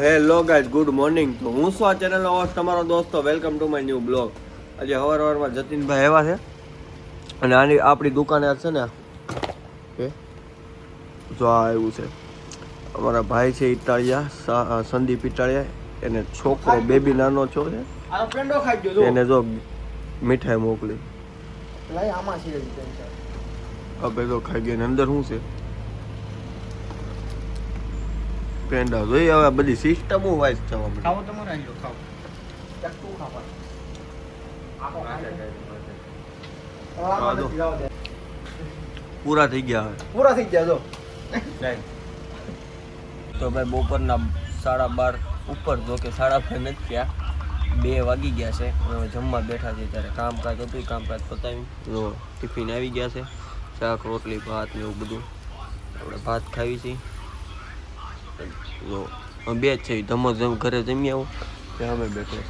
Hello guys, good morning. તો હું શું આ ચેનલનો હોસ્ટ તમારો દોસ્તો. Welcome to my new blog. આજે સવારમાં જતીનભાઈ આવ્યા છે અને આની આપણી દુકાને છે ને કે જો આ આવ્યું છે અમારા ભાઈ છે ઇટાળિયા, સંદીપ ઇટાળિયા. એને છોકરો બેબી નાનો છો છે એને જો મીઠાઈ મોકલી હવે તો ખાઈ ગઈ. અંદર શું છે? પેંડા જોઈએ. હવે બધી સિસ્ટમ હું વાઇસ થવા માંડી. ખાવો તમારે આજો ખાવ ચટુ ખાવા પૂરા થઈ ગયા હવે. પૂરા થઈ ગયા જો. તો ભાઈ બપોરના 12:30 ઉપર, જો કે 5:30 નથી થયા, 2 વાગી ગયા છે. હવે જમવા બેઠા છે ત્યારે કામકાજ હતું, કામકાજ પતાવી જો ટિફિન આવી ગયા છે. શાક રોટલી ભાત ને એવું બધું. આપણે ભાત ખાવી છીએ. જો બે જ છે, ધમો ઘરે જમી આવું ત્યાં અમે બેઠે.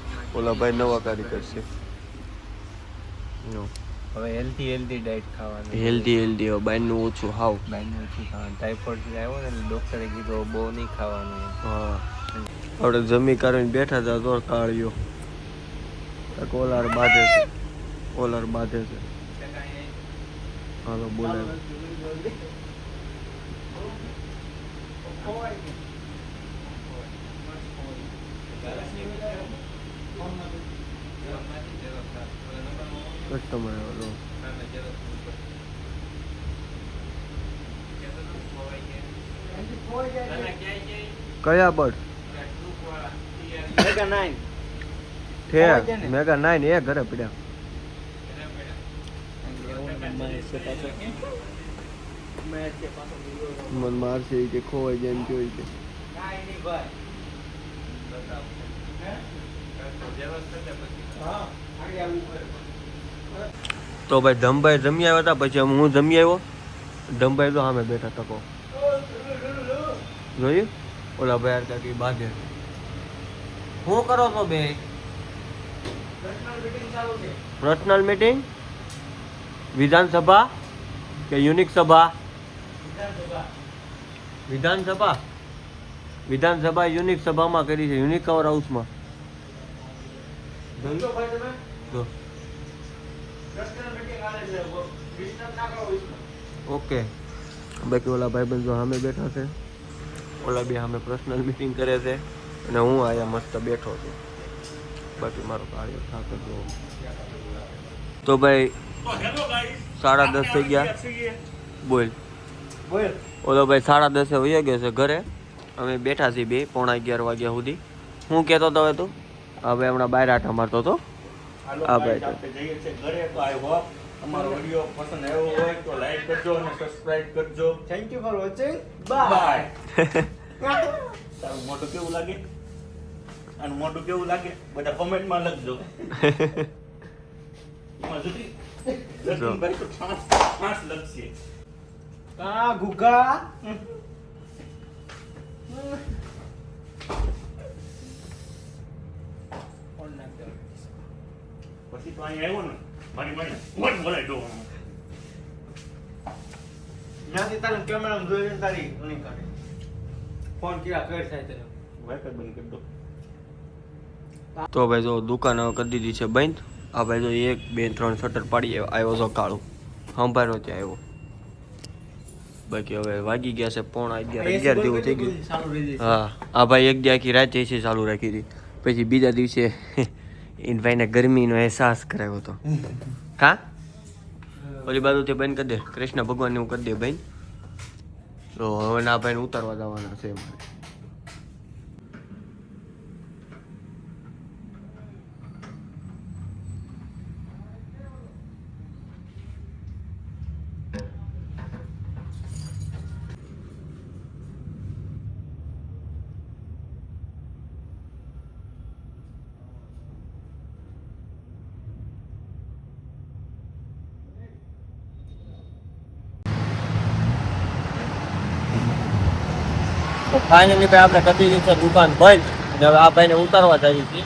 ઓલા ભાઈ નવા કારીગર છે. હવે હેલ્ધી ડાયટ ખાવાની. હેલ્ધી હવે બહારનું ઓછું હાવ. બહારનું ઓછું ખાવાનું. ટાઇફોઇડ આવ્યો ને ડૉક્ટરે કીધું બહુ નહીં ખાવાનું. હા, આપણે જમી કરીને બેઠા હતા તો કાળિયો કોલાર બાંધે છે. હાલો બોલે. કસ્ટમર આવ્યો. કયા બડ મેગા 9 એ ઘરે પડ્યા. મન મારશે કે ખોવાઈ જાય એમ કેવી છે. તો ભાઈ ધમભાઈ જમી આવ્યા હતા, પછી હું જમી આવ્યો. ધમભાઈ તો સામે બેઠા તકો જોયું. ઓલા ભાઈ કાકી બાંધે. શું કરો છો બે? પર્સનલ મીટિંગ વિધાનસભા કે યુનિક સભા? વિધાનસભા યુનિક સભામાં કરી છે, યુનિક કવર હાઉસમાં. ઓકે. બાકી ઓલા ભાઈબંધ જો સામે બેઠા છે, ઓલા બે સામે પર્સનલ મીટિંગ કરે છે અને હું આયા મસ્ત બેઠો છું. બાકી મારો કાર્ય થાક જો. તો ભાઈ 10:30 થઈ ગયા. બોલ. ઓલો ભાઈ 10:30 વહી ગયો છે ઘરે. અમે બેઠા છીએ 11:15 વાગ્યા સુધી. હું કહેતો હતો હવે તું? હવે હમણાં બહાર આટા મારતો હતો. હા ભાઈ, જઈએ છે ઘરે. તો આઈ હોપ અમારો વિડિયો પસંદ આવ્યો હોય તો લાઈક કરજો અને સબસ્ક્રાઇબ કરજો. Thank you for watching. Bye. તારું મોટું કેવું લાગે? આનું મોટું કેવું લાગે? બધા કોમેન્ટમાં લખજો. એમાં જતીનભાઈ તો ઠાસ લખશે. કા ગુગા પછી તો અહીં આવ્યો ને મારી મને બોલાય દો. ત્યાંથી તારું કેમેરા જોઈને તારી નહીં કરે. ફોન કર્યા કર થાય તને વાઈફાઈ બંધ કરી દો. તો ભાઈ જો દુકાન હવે કરી દીધી છે બંધ. આ ભાઈ જો 1 2 3 શટર પાડી આવ્યો છો કાળું. સંભાળ્યો ત્યાં આવ્યો. બાકી હવે વાગી ગયા છે 11:30 જેવું થઈ ગયું. હા, આ ભાઈ એક દી આખી રાત એસી ચાલુ રાખી હતી. પછી બીજા દિવસે ઇન ભાઈને ગરમીનો અહેસાસ કરાવ્યો હતો. હા, ઓલી બાજુથી બંધ કરી દે. કૃષ્ણ ભગવાનને હું કરી દે બંધ. તો હવે ના ભાઈને ઉતારવા જવાના છે મારે. ફાઇનલી ભાઈ આપણે કરી દીધી છે દુકાન બંધ. અને હવે આ ભાઈને ઉતારવા જઈએ છીએ.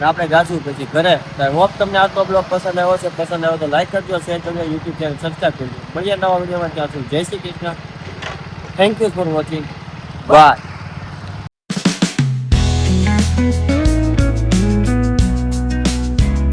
આપણે જાશું પછી ઘરે. હોપ તમને આજનો બ્લોગ પસંદ આવ્યો છે. પસંદ આવ્યો તો લાઈક કરજો, શેર કરજો, યુટ્યુબ ચેનલ સબસ્ક્રાઈબ કરજો. મળીએ નવા વિડીયોમાં. ત્યાં સુધી જય Shri Krishna. Thank you for watching. By.